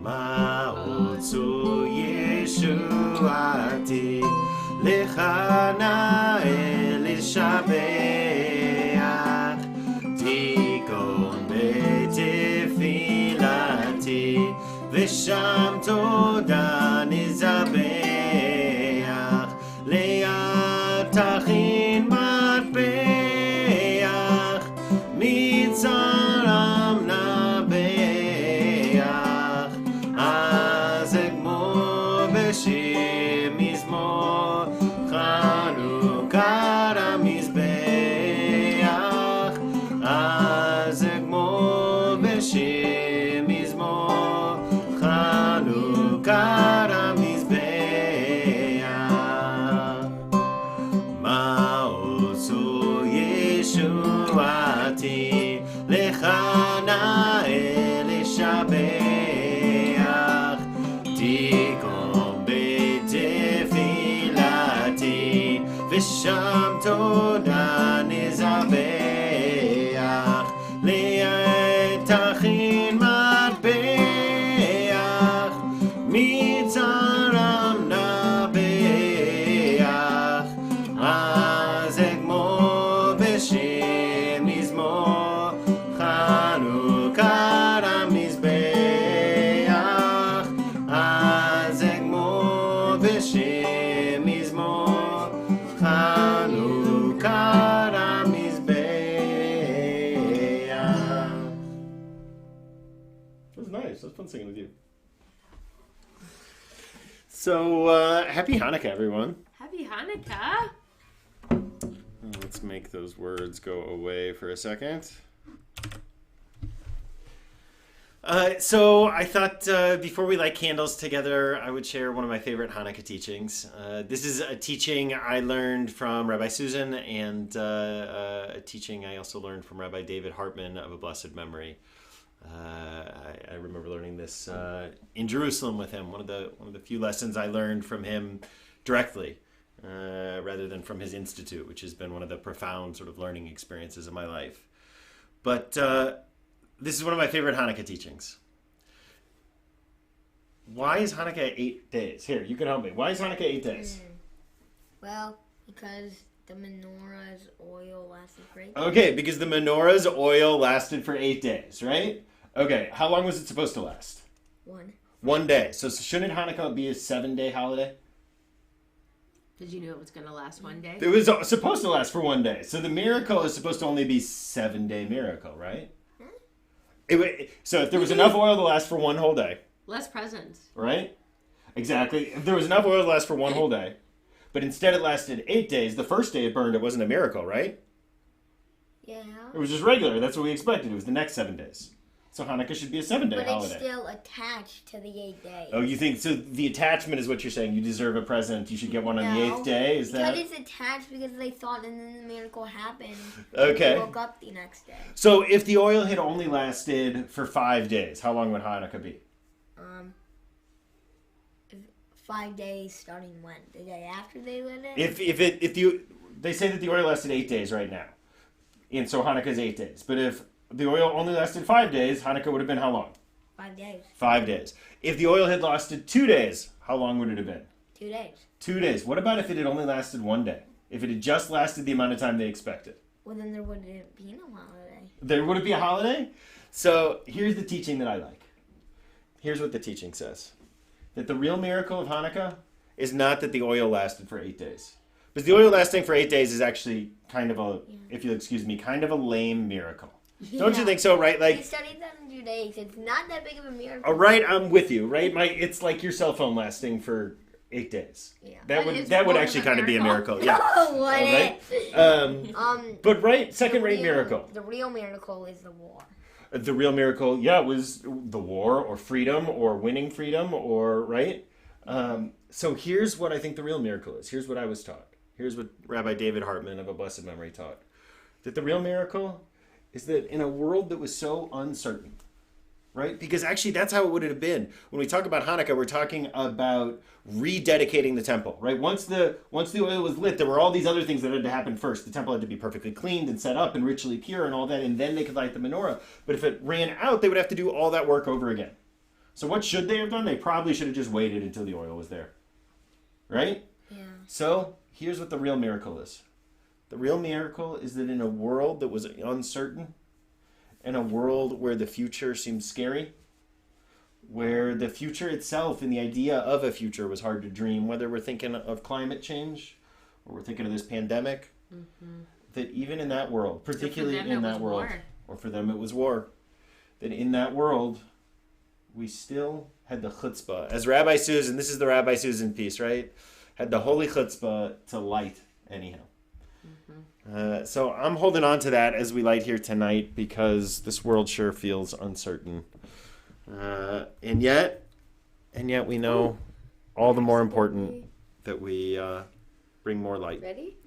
מעוצו ישועתי, לך נאה לשבח, תיכון בתפילתי, ושם תודה נזבח, ליד תכין מטבח, מצרם נבח, אז אגמור בשיר מזמור, חנוכת המזבח, אז אגמור בשיר מזמור, חנוכת המזבח. מעוזו ישועתי, לך נאה לשבח, תיכון בתפילתי, ושם תודה נזבח, ליד תכין מטבח, מצרם נבח, אז אגמור בשיר מזמור, חנוכת המזבח, אז אגמור בשיר מזמור, חנוכת המזבח. That was nice. That was fun singing with you. So, happy Hanukkah, everyone. Happy Hanukkah. Let's make those words go away for a second. So I thought before we light candles together, I would share one of my favorite Hanukkah teachings. This is a teaching I learned from Rabbi Susan, and a teaching I also learned from Rabbi David Hartman of a blessed memory. I remember learning this in Jerusalem with him. One of the few lessons I learned from him directly, rather than from his institute, which has been one of the profound sort of learning experiences of my life. But this is one of my favorite Hanukkah teachings. Why is Hanukkah 8 days? Here, you can help me. Why is Hanukkah 8 days? Well, because the menorah's oil lasted for 8 days. Okay, because the menorah's oil lasted for 8 days, right? Okay, how long was it supposed to last? 1 day. So shouldn't Hanukkah be a 7-day holiday? Did you know it was going to last 1 day? It was supposed to last for 1 day. So the miracle is supposed to only be 7-day miracle, right? So if there was enough oil to last for 1 whole day. Less presents. Right? Exactly. If there was enough oil to last for 1 whole day, but instead it lasted 8 days, the first day it burned, it wasn't a miracle, right? Yeah. It was just regular. That's what we expected. It was the next 7 days. So Hanukkah should be a 7-day holiday. But it's still attached to the 8 days. Oh, you think, so the attachment is what you're saying. You deserve a present. You should get one on the 8th day? Is that? Because it's attached because they thought and then the miracle happened. Okay. They woke up the next day. So if the oil had only lasted for 5 days, how long would Hanukkah be? 5 days starting when? The day after they lit it? They say that the oil lasted 8 days right now. And so Hanukkah's 8 days. But if the oil only lasted 5 days, Hanukkah would have been how long? 5 days. 5 days. If the oil had lasted 2 days, how long would it have been? 2 days. 2 days. What about if it had only lasted 1 day? If it had just lasted the amount of time they expected? Well, then there wouldn't be no holiday. There wouldn't be a holiday? So here's the teaching that I like. Here's what the teaching says. That the real miracle of Hanukkah is not that the oil lasted for 8 days. Because the oil lasting for 8 days is actually kind of a, if you'll excuse me, kind of a lame miracle. Yeah. Don't you think so, right? Like, we studied that in Judaism. It's not that big of a miracle. All right, I'm with you, right? It's like your cell phone lasting for 8 days. Yeah. That would actually kind of be a miracle. Yeah. No, right? But right, second-rate miracle. The real miracle is the war. The real miracle, was the war or freedom or winning freedom or, right? So here's what I think the real miracle is. Here's what I was taught. Here's what Rabbi David Hartman of a blessed memory taught. That the real miracle is that in a world that was so uncertain, right? Because actually that's how it would have been. When we talk about Hanukkah, we're talking about rededicating the temple, right? Once the oil was lit, there were all these other things that had to happen first. The temple had to be perfectly cleaned and set up and ritually pure and all that, and then they could light the menorah. But if it ran out, they would have to do all that work over again. So what should they have done? They probably should have just waited until the oil was there. Right? Yeah. So here's what the real miracle is. The real miracle is that in a world that was uncertain, in a world where the future seemed scary, where the future itself and the idea of a future was hard to dream, whether we're thinking of climate change or we're thinking of this pandemic, that even in that world, particularly in that world, or for them it was war, that in that world, we still had the chutzpah. As Rabbi Susan, this is the Rabbi Susan piece, right? Had the holy chutzpah to light anyhow. So I'm holding on to that as we light here tonight because this world sure feels uncertain. And yet we know all the more important that we bring more light. Ready?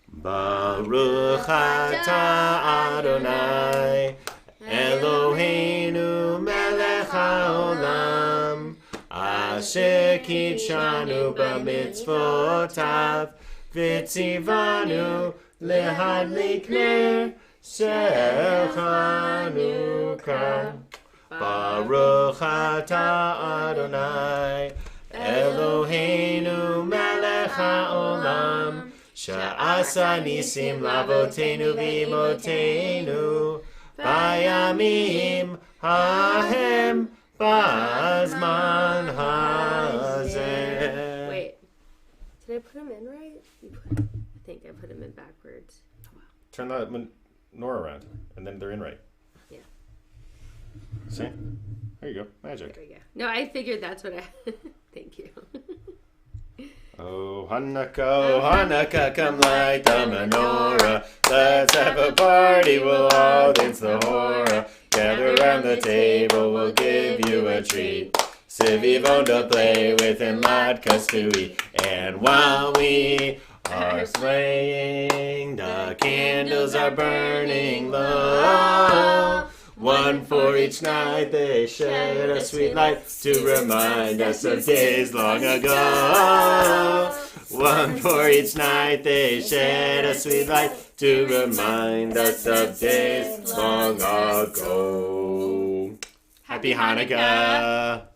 Baruch atah Adonai Eloheinu melech haolam asher kitshanu b'mitzvotav v'tzivanu lehadlik ner shel Hanukkah. Baruch atah Adonai Eloheinu melech haolam Sha'asa nisim lavotenu v'imotenu Bayamim hahem bazman hazeh. Wait. Did I put him in right? I think I put him in backwards. Turn the menorah around, and then they're in right. Yeah. See? There you go. Magic. There we go. No, I figured that's what I... Thank you. Oh, Hanukkah, come light the menorah. Let's have a party, we'll all dance the hora. Gather around the table, we'll give you a treat. Sivivon to play with and latkes to eat. And while we are swaying, the candles are burning low. One for each night, they shed a sweet light to remind us of days long ago. One for each night, they shed a sweet light to remind us of days long ago. Happy Hanukkah!